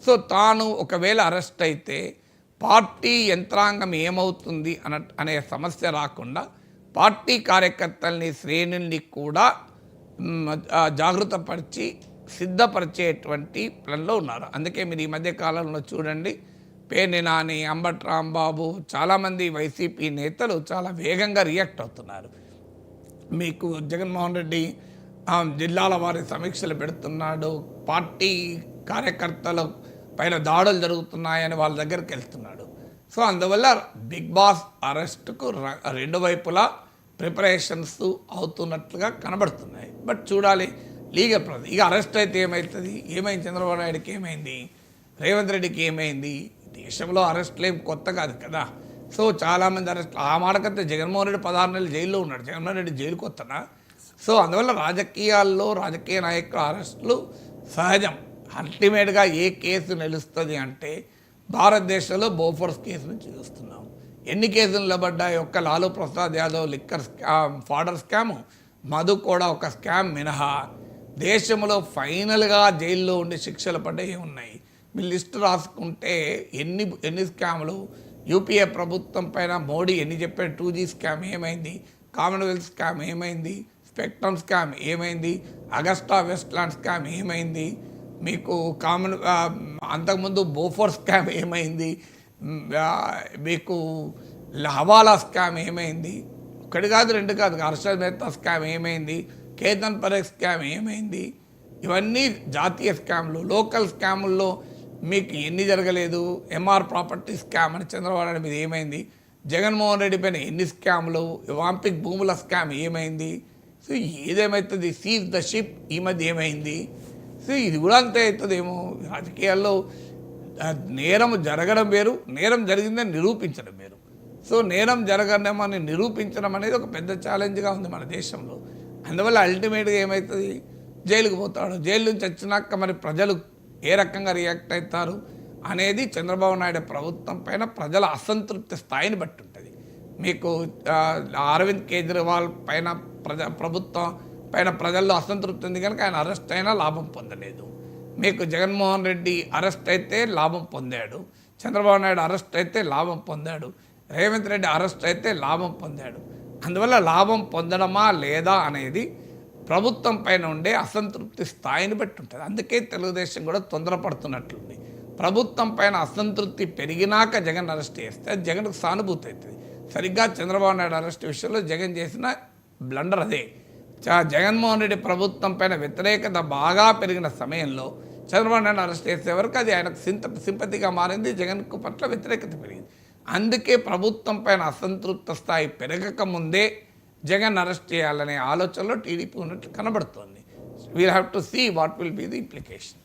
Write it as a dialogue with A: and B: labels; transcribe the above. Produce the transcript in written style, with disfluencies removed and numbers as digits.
A: So తాను ఒకవేళ arrest అయితే పార్టీ యంత్రాంగం ఏమవుతుంది అనే సమస్య రాకుండా పార్టీ కార్యకర్తల్ని శ్రేణుల్ని కూడా జాగృతపరిచి సిద్ధపరిచేటువంటి ప్లాన్లో ఉన్నారు. అందుకే మీరు ఈ మధ్య కాలంలో చూడండి, పేర్ని నాని, అంబటి రాంబాబు, చాలామంది వైసీపీ నేతలు చాలా వేగంగా రియాక్ట్ అవుతున్నారు. మీకు జగన్మోహన్ రెడ్డి జిల్లాల వారి సమీక్షలు పెడుతున్నాడు, పార్టీ కార్యకర్తల పైన దాడులు జరుగుతున్నాయని వాళ్ళ దగ్గరికి వెళ్తున్నాడు. సో అందువల్ల బిగ్ బాస్ అరెస్టుకు రెండు వైపులా ప్రిపరేషన్స్ అవుతున్నట్లుగా కనబడుతున్నాయి. బట్ చూడాలి లీగల్ ప్రాసెస్. ఇక అరెస్ట్ అయితే ఏమవుతుంది, ఏమైంది, చంద్రబాబు నాయుడుకి ఏమైంది, రేవంత్ రెడ్డికి ఏమైంది, దేశంలో అరెస్టులు ఏం కొత్త కాదు కదా. సో చాలామంది అరెస్ట్, ఆ మాటకంటే జగన్మోహన్ రెడ్డి 16 నెలలు జైల్లో ఉన్నాడు, జగన్మోహన్ రెడ్డి జైలు కొత్తనా. సో అందువల్ల రాజకీయాల్లో రాజకీయ నాయకుల అరెస్టులు సహజం. అల్టిమేట్గా ఏ కేసు నిలుస్తుంది అంటే భారతదేశంలో బోఫోర్స్ కేసు నుంచి చూస్తున్నాం. ఎన్ని కేసులు నిలబడ్డాయి? ఒక్క Lalu Prasad Yadav liquor scam, fodder scam, Madhu కూడా ఒక స్కామ్ మినహా దేశంలో ఫైనల్గా జైల్లో ఉండి శిక్షలు పడ్డాయి ఉన్నాయి. మీ లిస్టు రాసుకుంటే ఎన్ని స్కాములు. యూపీఏ ప్రభుత్వం పైన మోడీ ఎన్ని చెప్పాడు. 2G స్కామ్ ఏమైంది, కామన్వెల్త్ స్కామ్ ఏమైంది, స్పెక్ట్రమ్ స్కామ్ ఏమైంది, అగస్టా వెస్ట్లాండ్ స్కామ్ ఏమైంది, మీకు అంతకుముందు బోఫోర్ స్కామ్ ఏమైంది, మీకు హవాలా స్కామ్ ఏమైంది, ఒకటి కాదు రెండు కాదు, హర్షద్ మెహతా స్కామ్ ఏమైంది, కేతన్ పరేఖ్ స్కామ్ ఏమైంది. ఇవన్నీ జాతీయ స్కామ్లు. లోకల్ స్కాముల్లో మీకు ఎన్ని జరగలేదు. ఎంఆర్ ప్రాపర్టీ స్కామ్ అని చంద్రబాబు నాయుడు మీద ఏమైంది, జగన్మోహన్ రెడ్డి పైన ఎన్ని స్కాములు, వాంపిక్ భూముల స్కామ్ ఏమైంది. సో ఏదేమవుతుంది, సీజ్ ద షిప్ ఈ మధ్య ఏమైంది. సో ఇది కూడా అంతే అవుతుందేమో. రాజకీయాల్లో నేరం జరగడం వేరు, నేరం జరిగిందని నిరూపించడం వేరు. సో నేరం జరగడమని నిరూపించడం అనేది ఒక పెద్ద ఛాలెంజ్గా ఉంది మన దేశంలో. అందువల్ల అల్టిమేట్గా ఏమవుతుంది, జైలుకు పోతాడు. జైలు నుంచి వచ్చినాక మరి ప్రజలు ఏ రకంగా రియాక్ట్ అవుతారు అనేది చంద్రబాబు నాయుడు ప్రభుత్వం పైన ప్రజల అసంతృప్తి స్థాయిని బట్టి ఉంటుంది. మీకు అరవింద్ కేజ్రీవాల్ పైన ప్రభుత్వం పైన ప్రజల్లో అసంతృప్తి ఉంది కనుక ఆయన అరెస్ట్ అయినా లాభం పొందలేదు. మీకు జగన్మోహన్ రెడ్డి అరెస్ట్ అయితే లాభం పొందాడు, చంద్రబాబు నాయుడు అరెస్ట్ అయితే లాభం పొందాడు, రేవంత్ రెడ్డి అరెస్ట్ అయితే లాభం పొందాడు. అందువల్ల లాభం పొందడమా లేదా అనేది ప్రభుత్వం పైన ఉండే అసంతృప్తి స్థాయిని బట్టి ఉంటుంది. అందుకే తెలుగుదేశం కూడా తొందరపడుతున్నట్లుంది. ప్రభుత్వం పైన అసంతృప్తి పెరిగినాక జగన్ అరెస్ట్ చేస్తే అది జగన్కు సానుభూతి అవుతుంది. సరిగ్గా చంద్రబాబు నాయుడు అరెస్ట్ విషయంలో జగన్ చేసిన బ్లండర్ అదే. జగన్మోహన్ రెడ్డి ప్రభుత్వం పైన వ్యతిరేకత బాగా పెరిగిన సమయంలో చంద్రబాబు నాయుడు అరెస్ట్ చేసే వరకు అది ఆయనకు సింపతిగా మారింది, జగన్కు పట్ల వ్యతిరేకత పెరిగింది. అందుకే ప్రభుత్వం పైన అసంతృప్త స్థాయి పెరగకముందే జగన్ అరెస్ట్ చేయాలనే ఆలోచనలో టీడీపీ ఉన్నట్లు కనబడుతోంది. We'll have to see what will be the implication.